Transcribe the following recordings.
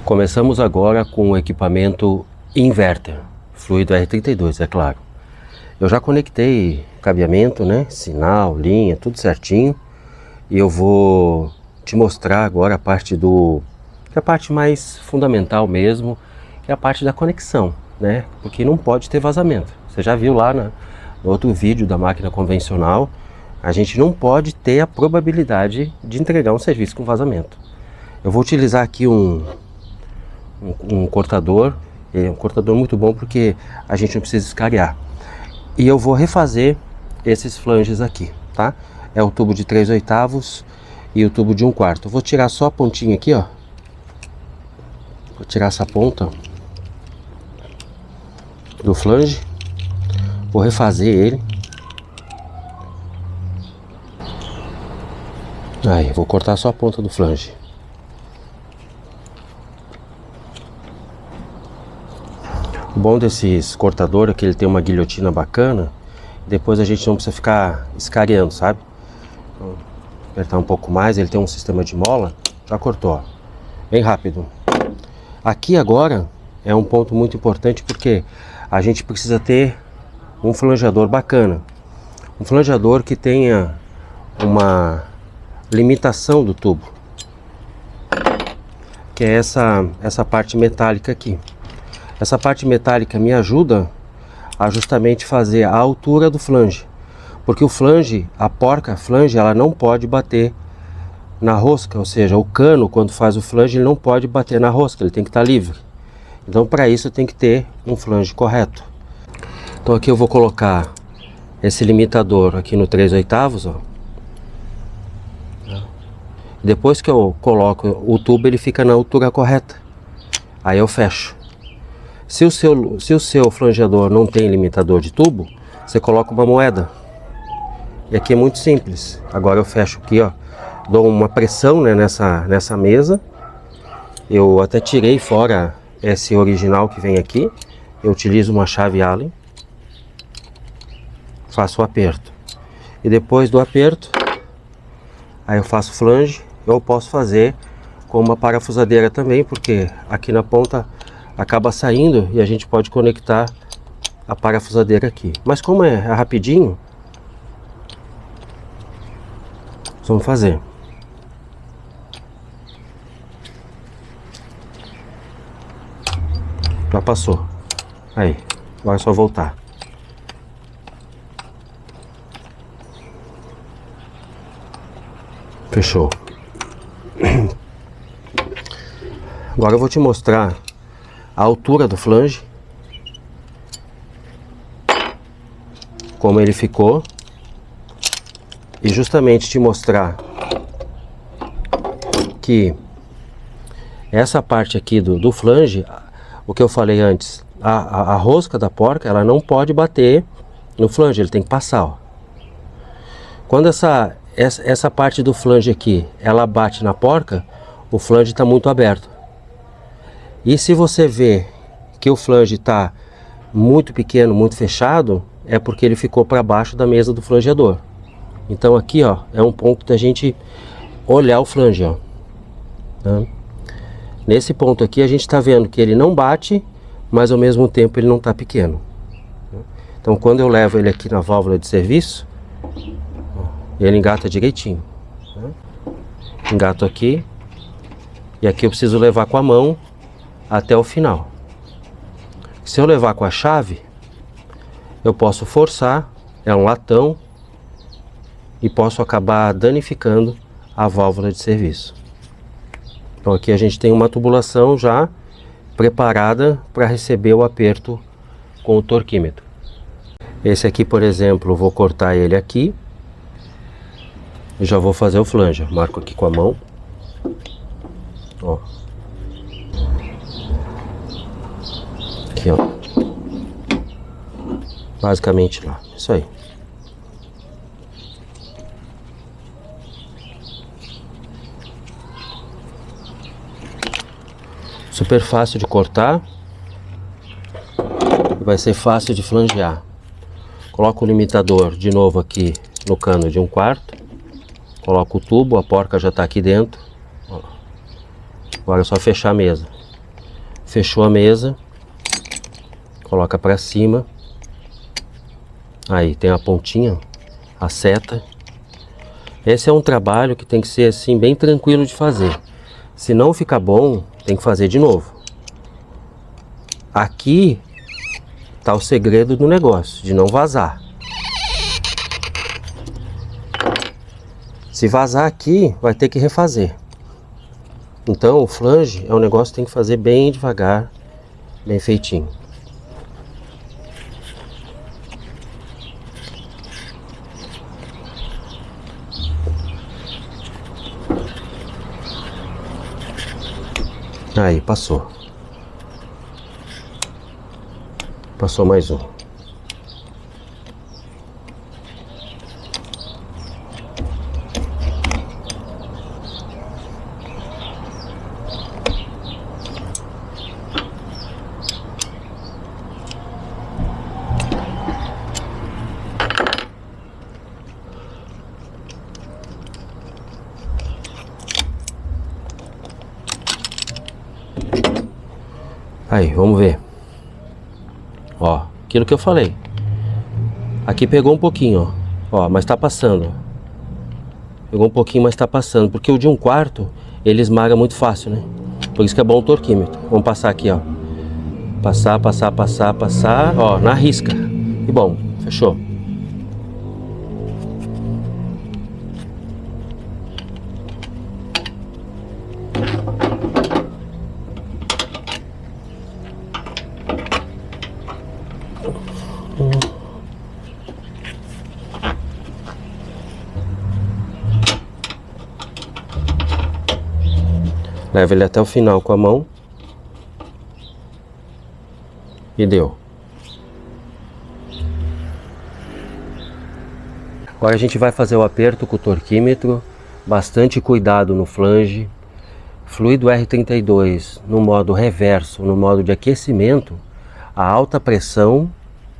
Começamos agora com o equipamento inverter, fluido R32, é claro. Eu já conectei cabeamento, né, sinal, linha, tudo certinho. E eu vou te mostrar agora a parte que é a parte mais fundamental mesmo, que é a parte da conexão, né? Porque não pode ter vazamento. Você já viu lá no outro vídeo da máquina convencional, a gente não pode ter a probabilidade de entregar um serviço com vazamento. Eu vou utilizar aqui um cortador, é um cortador muito bom porque a gente não precisa escariar. E eu vou refazer esses flanges aqui, tá? É o tubo de 3/8 e o tubo de 1/4. Eu vou tirar só a pontinha aqui, ó. Vou tirar essa ponta do flange. Vou refazer ele. Aí, vou cortar só a ponta do flange. O bom desses cortadores é que ele tem uma guilhotina bacana. Depois a gente não precisa ficar escariando, sabe? Então, apertar um pouco mais, ele tem um sistema de mola. Já cortou, ó. Bem rápido. Aqui agora é um ponto muito importante porque a gente precisa ter um flangeador bacana. Um flangeador que tenha uma limitação do tubo, que é essa parte metálica aqui. Essa parte metálica me ajuda a justamente fazer a altura do flange, porque o flange, a porca flange, ela não pode bater na rosca, ou seja, o cano quando faz o flange ele não pode bater na rosca, ele tem que estar livre. Então para isso tem que ter um flange correto. Então aqui eu vou colocar esse limitador aqui no 3/8, ó. Depois que eu coloco o tubo, ele fica na altura correta. Aí eu fecho. Se o seu flangeador não tem limitador de tubo, você coloca uma moeda. E aqui é muito simples. Agora eu fecho aqui, ó. Dou uma pressão, né, nessa mesa. Eu até tirei fora esse original que vem aqui. Eu utilizo uma chave Allen. Faço o aperto. E depois do aperto, aí eu faço flange. Eu posso fazer com uma parafusadeira também, porque aqui na ponta acaba saindo e a gente pode conectar a parafusadeira aqui. Mas como é rapidinho, vamos fazer. Já passou. Aí, agora é só voltar. Fechou. Agora eu vou te mostrar a altura do flange, como ele ficou, e justamente te mostrar que essa parte aqui do flange, o que eu falei antes, a rosca da porca, ela não pode bater no flange, ele tem que passar, ó. Quando essa parte do flange aqui, ela bate na porca, o flange está muito aberto. E se você vê que o flange está muito pequeno, muito fechado, é porque ele ficou para baixo da mesa do flangeador. Então aqui, ó, é um ponto da gente olhar o flange, ó. Tá? Nesse ponto aqui a gente está vendo que ele não bate, mas ao mesmo tempo ele não está pequeno. Então quando eu levo ele aqui na válvula de serviço, ele engata direitinho. Né? Engato aqui, e aqui eu preciso levar com a mão até o final. Se eu levar com a chave, eu posso forçar, é um latão, e posso acabar danificando a válvula de serviço. Então aqui a gente tem uma tubulação já preparada para receber o aperto com o torquímetro. Esse aqui, por exemplo, eu vou cortar ele aqui e já vou fazer o flange. Marco aqui com a mão, ó. Aqui, ó. Basicamente lá, isso aí. Super fácil de cortar. Vai ser fácil de flangear. Coloco o limitador de novo aqui no cano de 1/4. Coloco o tubo, a porca já está aqui dentro. Agora é só fechar a mesa. Fechou a mesa. Coloca pra cima. Aí tem a pontinha, a seta. Esse é um trabalho que tem que ser assim bem tranquilo de fazer. Se não ficar bom, tem que fazer de novo. Aqui tá o segredo do negócio, de não vazar. Se vazar aqui, vai ter que refazer. Então o flange é um negócio que tem que fazer bem devagar, bem feitinho. Aí, passou. Passou mais um. Aí, vamos ver. Ó, aquilo que eu falei. Aqui pegou um pouquinho, ó. Ó, mas tá passando, ó. Pegou um pouquinho, mas tá passando. Porque o de 1/4, ele esmaga muito fácil, né? Por isso que é bom o torquímetro. Vamos passar aqui, ó. Passar, passar, passar, passar. Ó, na risca. E bom, fechou. Leva ele até o final com a mão. E deu. Agora a gente vai fazer o aperto com o torquímetro. Bastante cuidado no flange. Fluido R32 no modo reverso, no modo de aquecimento, a alta pressão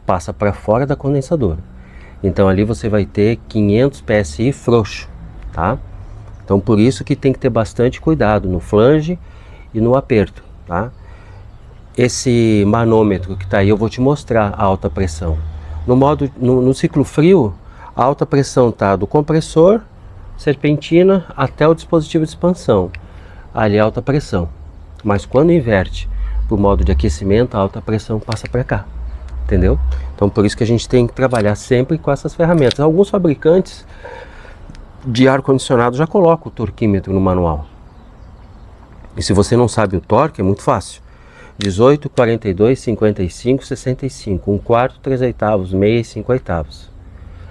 passa para fora da condensadora. Então ali você vai ter 500 PSI frouxo, tá? Então por isso que tem que ter bastante cuidado no flange e no aperto, tá? Esse manômetro que está aí eu vou te mostrar a alta pressão. No ciclo frio, a alta pressão está do compressor, serpentina até o dispositivo de expansão. Ali é alta pressão. Mas quando inverte para o modo de aquecimento, a alta pressão passa para cá. Entendeu? Então por isso que a gente tem que trabalhar sempre com essas ferramentas. Alguns fabricantes de ar-condicionado já colocam o torquímetro no manual. E se você não sabe o torque, é muito fácil. 18, 42, 55, 65, 1/4, 3/8, meia e 5/8.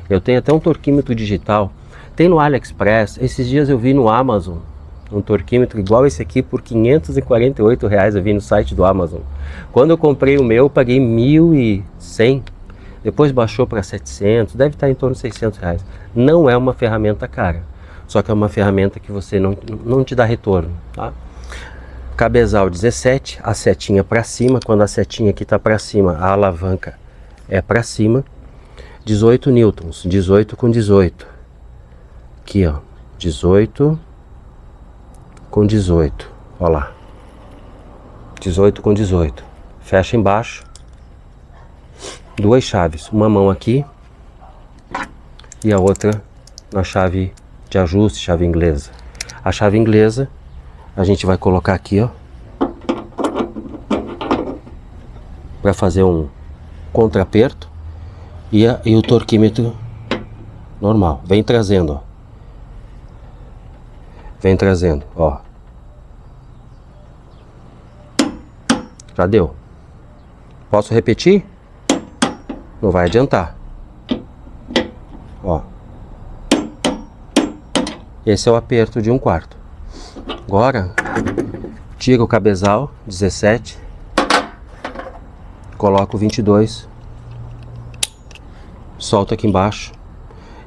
Eu tenho até um torquímetro digital. Tem no AliExpress. Esses dias eu vi no Amazon um torquímetro igual esse aqui por R$548. Eu vi no site do Amazon. Quando eu comprei o meu, eu paguei R$1.100. Depois baixou para 700, deve estar em torno de R$600. Não é uma ferramenta cara, só que é uma ferramenta que você não te dá retorno, tá? Cabezal 17, a setinha para cima. Quando a setinha aqui está para cima, a alavanca é para cima. 18 newtons, 18 com 18. Aqui, ó, 18 com 18, ó lá. 18 com 18. Fecha embaixo. Duas chaves, uma mão aqui e a outra na chave de ajuste, chave inglesa. A chave inglesa a gente vai colocar aqui, ó, para fazer um contraperto, e o torquímetro normal. Vem trazendo, ó. Vem trazendo, ó. Já deu. Posso repetir? Não vai adiantar. Ó. Esse é o aperto de 1/4. Agora, tira o cabezal 17, coloca o 22, solta aqui embaixo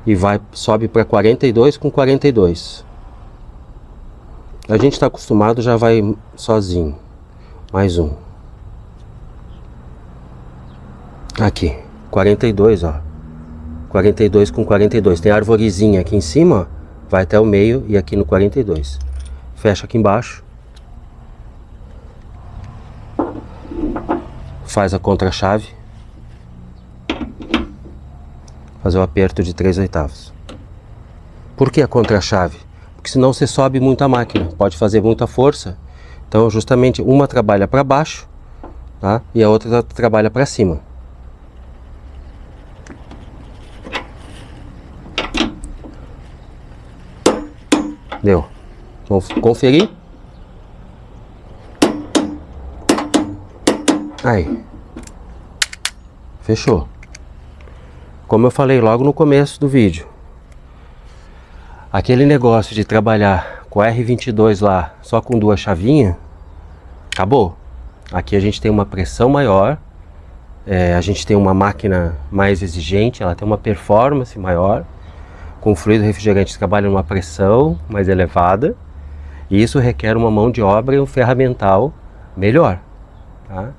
e sobe para 42 com 42. A gente está acostumado, já vai sozinho. Mais um. Aqui, 42, ó. 42 com 42. Tem a arvorezinha aqui em cima, ó. Vai até o meio e aqui no 42. Fecha aqui embaixo. faz a contra-chave, fazer o aperto de 3/8. Por que a contra-chave? Porque senão você sobe muito a máquina, pode fazer muita força. Então justamente uma trabalha para baixo, tá? E a outra trabalha para cima. Deu. Vamos conferir. Aí. Fechou. Como eu falei logo no começo do vídeo, aquele negócio de trabalhar com R22 lá, só com 2 chavinhas, acabou. Aqui a gente tem uma pressão maior, a gente tem uma máquina mais exigente, ela tem uma performance maior, com fluido refrigerante que trabalha numa pressão mais elevada, e isso requer uma mão de obra e um ferramental melhor, tá?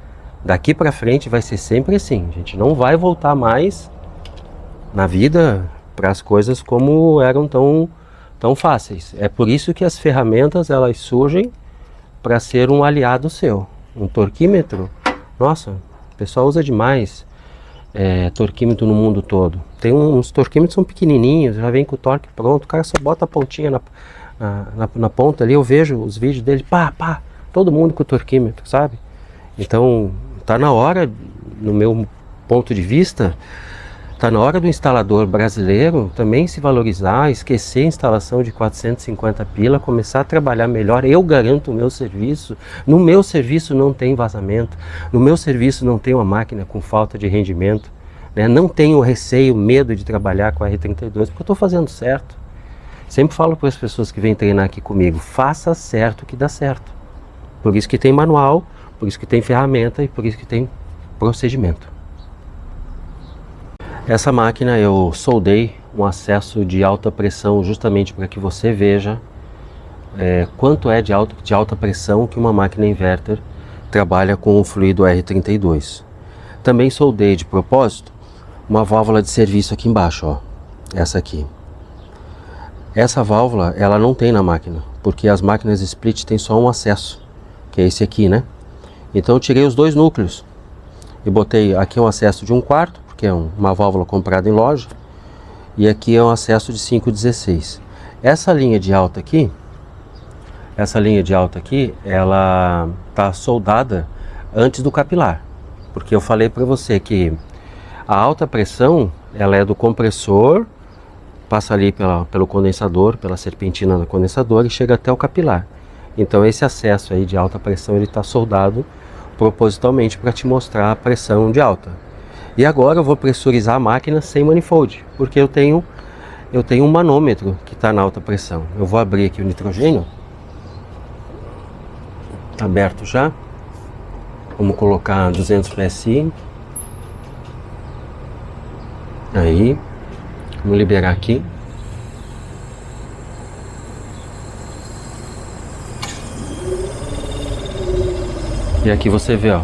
Daqui para frente vai ser sempre assim, a gente não vai voltar mais na vida para as coisas como eram tão fáceis. É por isso que as ferramentas elas surgem para ser um aliado seu. Um torquímetro, nossa, o pessoal usa demais torquímetro no mundo todo. Tem uns torquímetros que são pequenininhos, já vem com o torque pronto, o cara só bota a pontinha na ponta ali, eu vejo os vídeos dele, pá, todo mundo com o torquímetro, sabe? Então, tá na hora, no meu ponto de vista, tá na hora do instalador brasileiro também se valorizar, esquecer a instalação de 450 pila, começar a trabalhar melhor. Eu garanto o meu serviço. No meu serviço não tem vazamento. No meu serviço não tem uma máquina com falta de rendimento, né? Não tenho receio, medo de trabalhar com a R32, porque eu estou fazendo certo. Sempre falo para as pessoas que vêm treinar aqui comigo, faça certo que dá certo. Por isso que tem manual, por isso que tem ferramenta e por isso que tem procedimento. Essa máquina eu soldei um acesso de alta pressão justamente para que você veja quanto é de alta pressão que uma máquina inverter trabalha com o fluido R32. Também soldei de propósito uma válvula de serviço aqui embaixo, ó, essa aqui. Essa válvula ela não tem na máquina, porque as máquinas split tem só um acesso, que é esse aqui, né? Então eu tirei os 2 núcleos e botei aqui um acesso de 1/4, que é uma válvula comprada em loja, e aqui é um acesso de 5/16. Essa linha de alta aqui, ela está soldada antes do capilar, porque eu falei para você que a alta pressão, ela é do compressor, passa ali pelo condensador, pela serpentina do condensador e chega até o capilar. Então esse acesso aí de alta pressão, ele está soldado propositalmente para te mostrar a pressão de alta. E agora eu vou pressurizar a máquina sem manifold, porque eu tenho um manômetro que está na alta pressão. Eu vou abrir aqui o nitrogênio, tá aberto já. Vamos colocar 200 PSI. Aí, vamos liberar aqui. E aqui você vê, ó,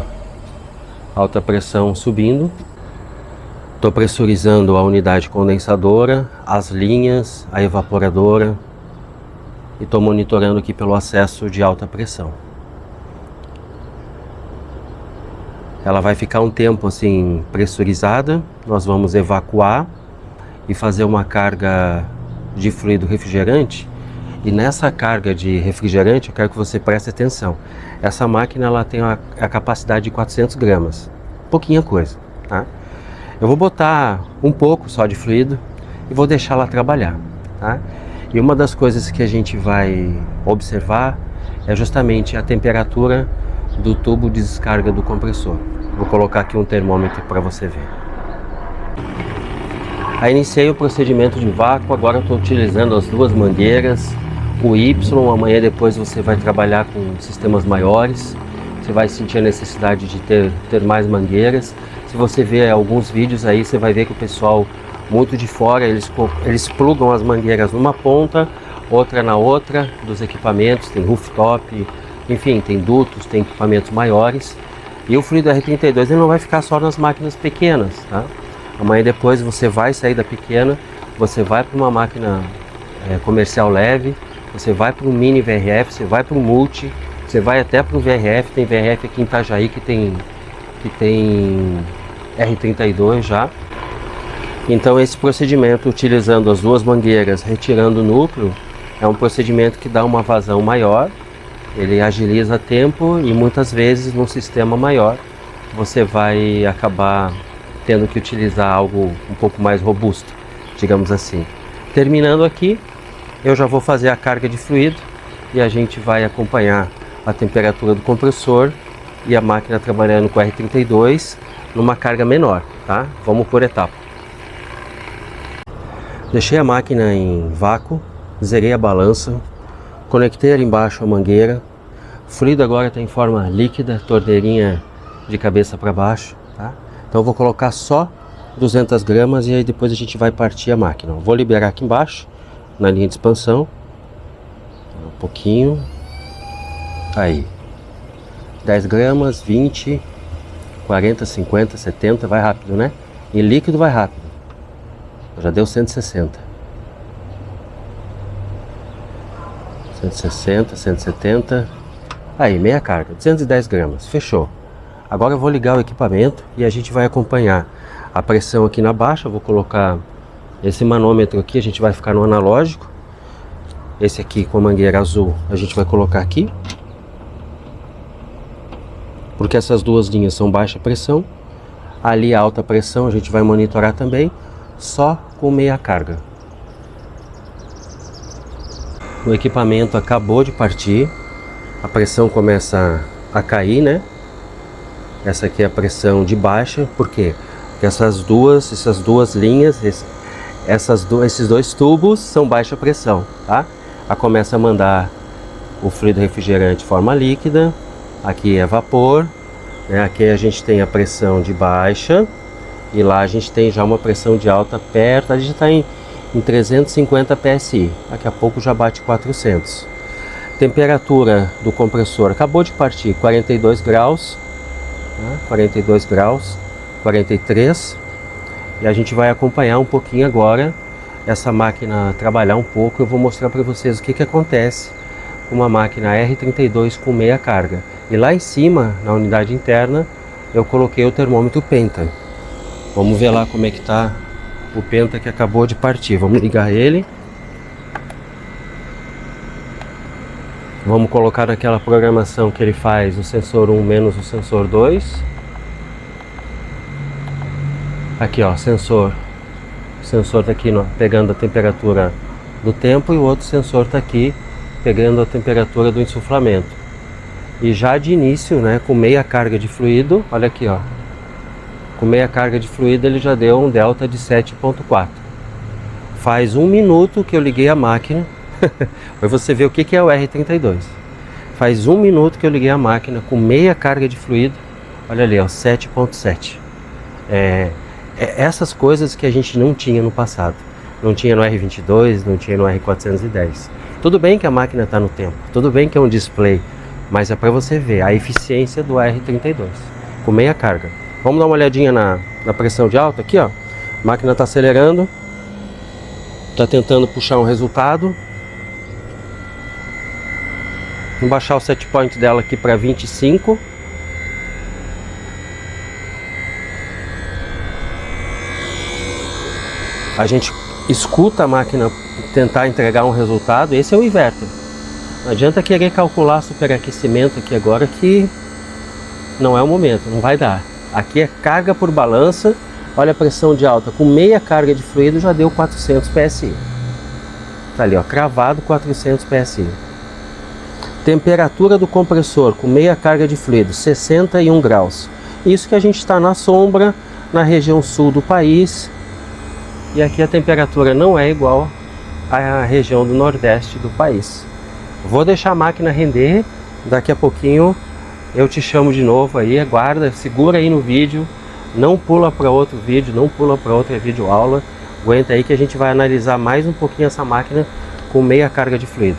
alta pressão subindo. Estou pressurizando a unidade condensadora, as linhas, a evaporadora e estou monitorando aqui pelo acesso de alta pressão. Ela vai ficar um tempo assim pressurizada, nós vamos evacuar e fazer uma carga de fluido refrigerante. E nessa carga de refrigerante eu quero que você preste atenção. Essa máquina ela tem a capacidade de 400 gramas, pouquinha coisa, tá? Eu vou botar um pouco só de fluido e vou deixar ela trabalhar, tá? E uma das coisas que a gente vai observar é justamente a temperatura do tubo de descarga do compressor. Vou colocar aqui um termômetro para você ver. Aí iniciei o procedimento de vácuo, agora eu estou utilizando as 2 mangueiras, o Y, amanhã depois você vai trabalhar com sistemas maiores, você vai sentir a necessidade de ter mais mangueiras. Se você ver alguns vídeos aí, você vai ver que o pessoal muito de fora, eles plugam as mangueiras numa ponta, outra na outra dos equipamentos, tem rooftop, enfim, tem dutos, tem equipamentos maiores. E o fluido R32 ele não vai ficar só nas máquinas pequenas, tá? Amanhã depois você vai sair da pequena, você vai para uma máquina comercial leve, você vai para um mini VRF, você vai para um multi, você vai até para um VRF, tem VRF aqui em Itajaí que tem que tem R32 já. Então esse procedimento, utilizando as duas mangueiras, retirando o núcleo, é um procedimento que dá uma vazão maior, ele agiliza tempo e muitas vezes num sistema maior você vai acabar tendo que utilizar algo um pouco mais robusto, digamos assim. Terminando aqui, eu já vou fazer a carga de fluido e a gente vai acompanhar a temperatura do compressor e a máquina trabalhando com R32 numa carga menor, tá? Vamos por etapa. Deixei a máquina em vácuo, zerei a balança, conectei ali embaixo a mangueira. O fluido agora está em forma líquida, torneirinha de cabeça para baixo, tá? Então eu vou colocar só 200 gramas e aí depois a gente vai partir a máquina. Vou liberar aqui embaixo, na linha de expansão, um pouquinho, aí, 10 gramas, 20, 40, 50, 70, vai rápido, né? E líquido vai rápido, já deu 160. 160, 170, aí, meia carga, 210 gramas, fechou. Agora eu vou ligar o equipamento e a gente vai acompanhar a pressão aqui na baixa. Eu vou colocar esse manômetro aqui, a gente vai ficar no analógico. Esse aqui com a mangueira azul a gente vai colocar aqui, porque essas duas linhas são baixa pressão. Ali a alta pressão a gente vai monitorar também, só com meia carga. O equipamento acabou de partir, a pressão começa a cair, né? Essa aqui é a pressão de baixa, por quê? Porque essas duas linhas, esses dois tubos são baixa pressão, tá? Ela começa a mandar o fluido refrigerante de forma líquida, aqui é vapor, né? Aqui a gente tem a pressão de baixa e lá a gente tem já uma pressão de alta perto, a gente está em 350 PSI, daqui a pouco já bate 400. Temperatura do compressor acabou de partir, 42 graus, 42 graus, 43, e a gente vai acompanhar um pouquinho agora essa máquina trabalhar um pouco. Eu vou mostrar para vocês o que acontece com uma máquina R32 com meia carga. E lá em cima, na unidade interna, eu coloquei o termômetro Penta. Vamos ver lá como é que está o Penta que acabou de partir. Vamos ligar ele. Vamos colocar naquela programação que ele faz o sensor 1 menos o sensor 2. Aqui ó, sensor. O sensor está aqui pegando a temperatura do tempo e o outro sensor está aqui pegando a temperatura do insuflamento. E já de início, né, com meia carga de fluido, olha aqui ó. Com meia carga de fluido ele já deu um delta de 7.4. Faz 1 minuto que eu liguei a máquina. Para você ver o que é o R32. Faz 1 minuto que eu liguei a máquina com meia carga de fluido. Olha ali, ó, 7.7. Essas coisas que a gente não tinha no passado. Não tinha no R22, não tinha no R410. Tudo bem que a máquina está no tempo, tudo bem que é um display, mas é para você ver a eficiência do R32 com meia carga. Vamos dar uma olhadinha na pressão de alta aqui, ó. A máquina está acelerando, está tentando puxar um resultado. Vamos baixar o set point dela aqui para 25. A gente escuta a máquina tentar entregar um resultado. Esse é o inverter. Não adianta querer calcular superaquecimento aqui agora, que não é o momento, não vai dar. Aqui é carga por balança. Olha a pressão de alta, com meia carga de fluido já deu 400 PSI. Tá ali ó, cravado 400 PSI. Temperatura do compressor com meia carga de fluido, 61 graus. Isso que a gente está na sombra, na região sul do país. E aqui a temperatura não é igual à região do nordeste do país. Vou deixar a máquina render, daqui a pouquinho eu te chamo de novo aí, aguarda, segura aí no vídeo, não pula para outro vídeo, não pula para outra videoaula, aguenta aí que a gente vai analisar mais um pouquinho essa máquina com meia carga de fluido.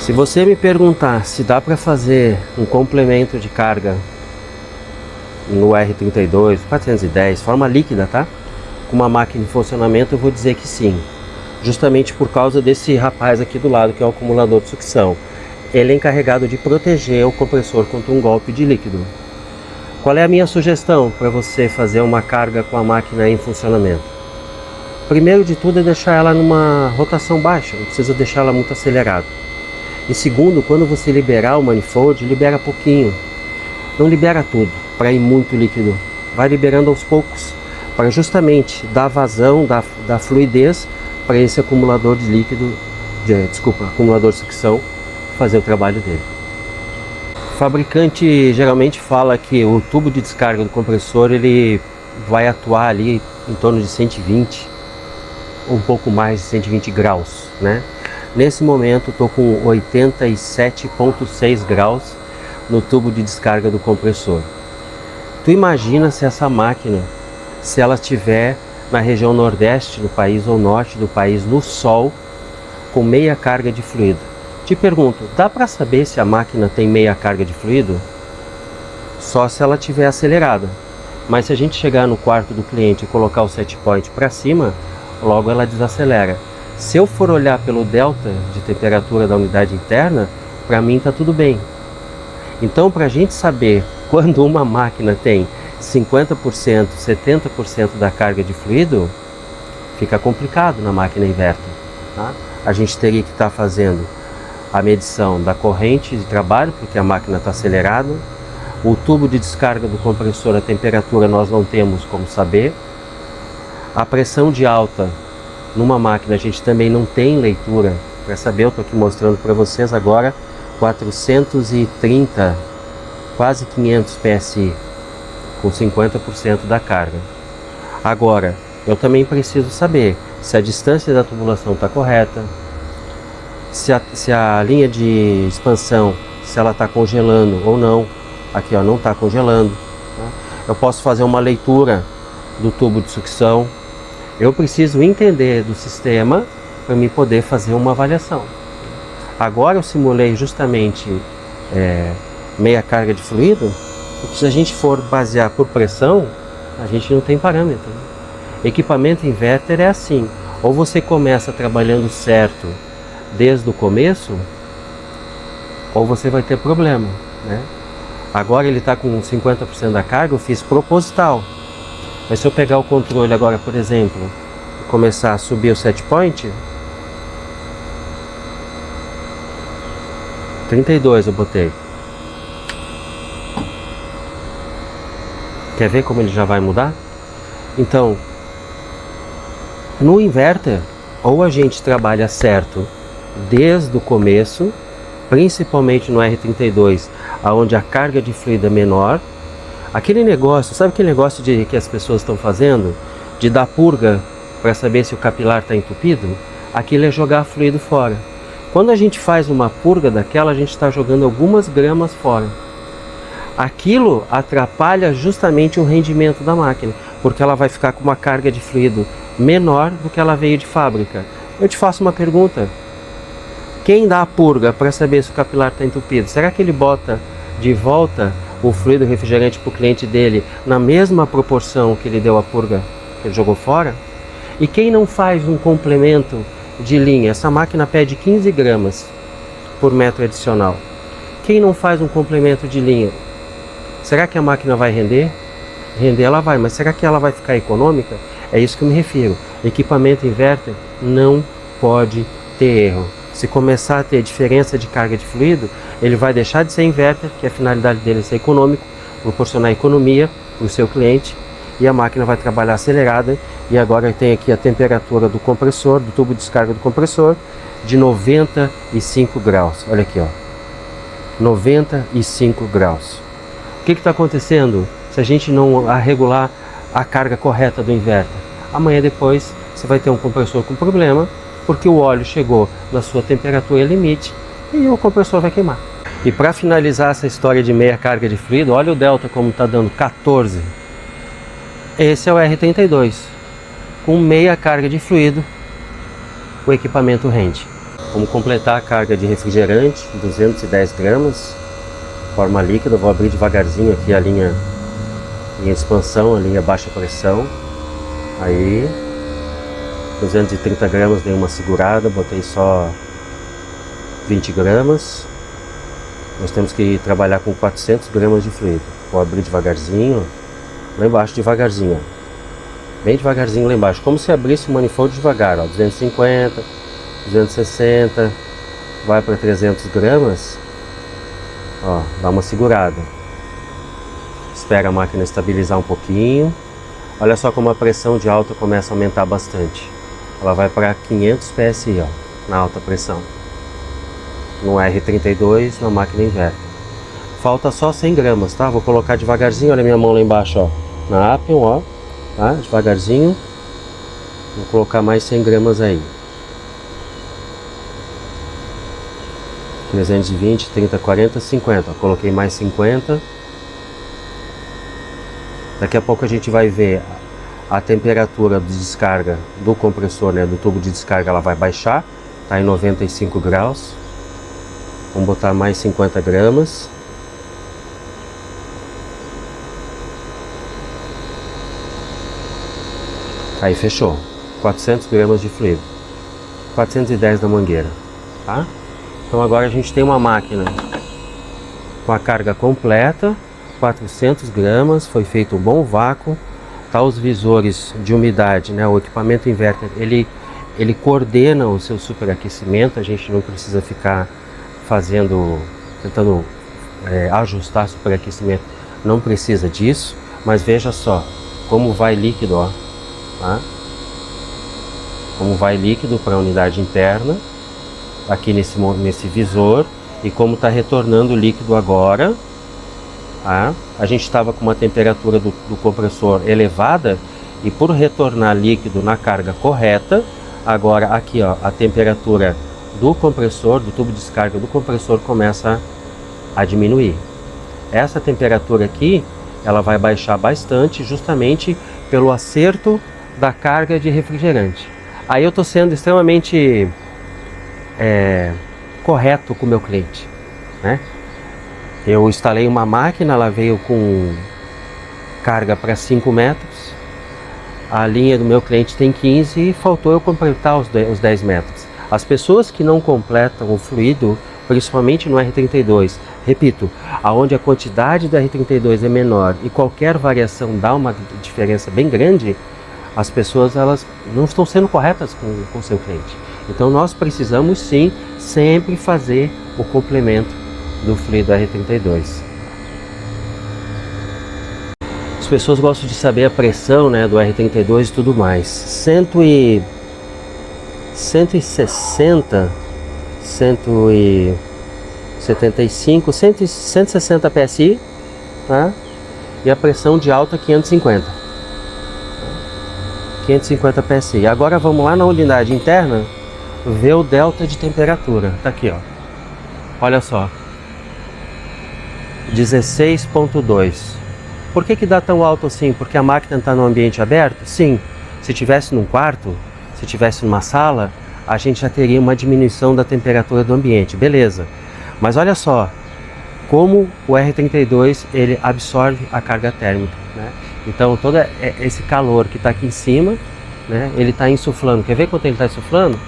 Se você me perguntar se dá para fazer um complemento de carga no R32, 410, forma líquida, tá? Com uma máquina em funcionamento, eu vou dizer que sim. Justamente por causa desse rapaz aqui do lado, que é o acumulador de sucção. Ele é encarregado de proteger o compressor contra um golpe de líquido. Qual é a minha sugestão para você fazer uma carga com a máquina em funcionamento? Primeiro de tudo é deixar ela numa rotação baixa, não precisa deixar ela muito acelerada. E segundo, quando você liberar o manifold, libera pouquinho. Não libera tudo, para ir muito líquido. Vai liberando aos poucos, para justamente dar vazão, dar fluidez para esse acumulador de líquido, acumulador de sucção, fazer o trabalho dele. O fabricante geralmente fala que o tubo de descarga do compressor ele vai atuar ali em torno de 120, um pouco mais de 120 graus, né? Nesse momento estou com 87,6 graus no tubo de descarga do compressor. Tu imagina se essa máquina, se ela estiver na região nordeste do país ou norte do país, no sol, com meia carga de fluido. Te pergunto, dá para saber se a máquina tem meia carga de fluido? Só se ela estiver acelerada. Mas se a gente chegar no quarto do cliente e colocar o set point para cima, logo ela desacelera. Se eu for olhar pelo delta de temperatura da unidade interna, para mim está tudo bem. Então, para a gente saber quando uma máquina tem 50%, 70% da carga de fluido, fica complicado na máquina inverter. Tá? A gente teria que estar fazendo a medição da corrente de trabalho, porque a máquina está acelerada. O tubo de descarga do compressor, a temperatura nós não temos como saber. A pressão de alta numa máquina a gente também não tem leitura para saber. Eu estou aqui mostrando para vocês agora 430, quase 500 PSI, com 50% da carga. Agora, eu também preciso saber se a distância da tubulação está correta, se a linha de expansão, se ela está congelando ou não. Aqui ó, não está congelando. Tá? Eu posso fazer uma leitura do tubo de sucção. Eu preciso entender do sistema para me poder fazer uma avaliação. Agora eu simulei justamente meia carga de fluido, porque se a gente for basear por pressão, a gente não tem parâmetro. Equipamento inverter é assim, ou você começa trabalhando certo desde o começo, ou você vai ter problema, né? Agora ele está com 50% da carga, eu fiz proposital. Mas se eu pegar o controle agora, por exemplo, e começar a subir o set point, 32 eu botei. Quer ver como ele já vai mudar? Então, no inverter, ou a gente trabalha certo desde o começo, principalmente no R32, onde a carga de fluido é menor. Aquele negócio, sabe aquele negócio que as pessoas estão fazendo? De dar purga para saber se o capilar está entupido? Aquilo é jogar fluido fora. Quando a gente faz uma purga daquela, a gente está jogando algumas gramas fora. Aquilo atrapalha justamente o rendimento da máquina, porque ela vai ficar com uma carga de fluido menor do que ela veio de fábrica. Eu te faço uma pergunta. Quem dá a purga para saber se o capilar está entupido? Será que ele bota de volta o fluido refrigerante para o cliente dele na mesma proporção que ele deu a purga, que ele jogou fora? E quem não faz um complemento de linha? Essa máquina pede 15 gramas por metro adicional. Quem não faz um complemento de linha? Será que a máquina vai render? Render ela vai, mas será que ela vai ficar econômica? É isso que eu me refiro. Equipamento inverter não pode ter erro. Se começar a ter diferença de carga de fluido, ele vai deixar de ser inverter, que a finalidade dele é ser econômico, proporcionar economia para o seu cliente, e a máquina vai trabalhar acelerada. E agora tem aqui a temperatura do compressor, do tubo de descarga do compressor, de 95 graus. Olha aqui, ó, 95 graus. O que está acontecendo se a gente não regular a carga correta do inverter? Amanhã depois você vai ter um compressor com problema, porque o óleo chegou na sua temperatura limite e o compressor vai queimar. E para finalizar essa história de meia carga de fluido, olha o delta como está dando 14. Esse é o R32. Com meia carga de fluido, o equipamento rende. Vamos completar a carga de refrigerante, 210 gramas, forma líquida. Vou abrir devagarzinho aqui a linha de expansão, a linha baixa pressão. Aí 230 gramas, dei uma segurada, botei só 20 gramas. Nós temos que trabalhar com 400 gramas de fluido. Vou abrir devagarzinho, lá embaixo devagarzinho, ó. Bem devagarzinho lá embaixo, como se abrisse o manifold devagar, ó. 250, 260, vai para 300 gramas, ó, dá uma segurada. Espera a máquina estabilizar um pouquinho. Olha só como a pressão de alta começa a aumentar bastante. Ela vai para 500 PSI, ó, na alta pressão. No R32, na máquina inverter. Falta só 100 gramas, tá? Vou colocar devagarzinho, olha minha mão lá embaixo, ó. Na Appian, ó, tá? Devagarzinho. Vou colocar mais 100 gramas aí. 320, 30, 40, 50. Ó, coloquei mais 50. Daqui a pouco a gente vai ver a temperatura de descarga do compressor, né? Do tubo de descarga, ela vai baixar. Tá em 95 graus. Vamos botar mais 50 gramas. Aí fechou. 400 gramas de fluido. 410 da mangueira, tá? Então agora a gente tem uma máquina com a carga completa, 400 gramas, foi feito um bom vácuo, tá? Os visores de umidade, né? O equipamento inverter, ele coordena o seu superaquecimento, a gente não precisa ficar tentando ajustar superaquecimento, não precisa disso, mas veja só como vai líquido, ó, tá? Como vai líquido para a unidade interna, aqui nesse visor, e como está retornando o líquido agora, tá? A gente estava com uma temperatura do compressor elevada, e por retornar líquido na carga correta, agora aqui, ó, a temperatura do compressor, do tubo de descarga do compressor começa a diminuir. Essa temperatura aqui, ela vai baixar bastante justamente pelo acerto da carga de refrigerante. Aí eu estou sendo extremamente correto com o meu cliente, né? Eu instalei uma máquina, ela veio com carga para 5 metros, a linha do meu cliente tem 15 e faltou eu completar os 10 metros. As pessoas que não completam o fluido, principalmente no R32, repito, aonde a quantidade do R32 é menor e qualquer variação dá uma diferença bem grande, as pessoas elas não estão sendo corretas com o seu cliente. Então nós precisamos sim sempre fazer o complemento do fluido R32. As pessoas gostam de saber a pressão, né, do R32 e tudo mais. 160, 175, 160 PSI, tá? E a pressão de alta 550. 550 PSI. Agora vamos lá na unidade interna ver o delta de temperatura. Tá aqui, ó. Olha só. 16.2. Por que dá tão alto assim? Porque a máquina está no ambiente aberto? Sim. Se tivesse num quarto, se tivesse numa sala, a gente já teria uma diminuição da temperatura do ambiente. Beleza. Mas olha só como o R32 ele absorve a carga térmica, né? Então todo esse calor que está aqui em cima, né, ele está insuflando. Quer ver quanto ele está insuflando?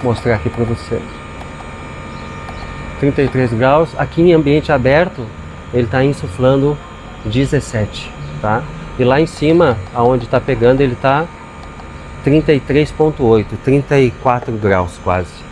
Vou mostrar aqui para você. 33 graus. Aqui em ambiente aberto ele está insuflando 17, tá? E lá em cima, aonde está pegando, ele está 33.8, 34 graus quase.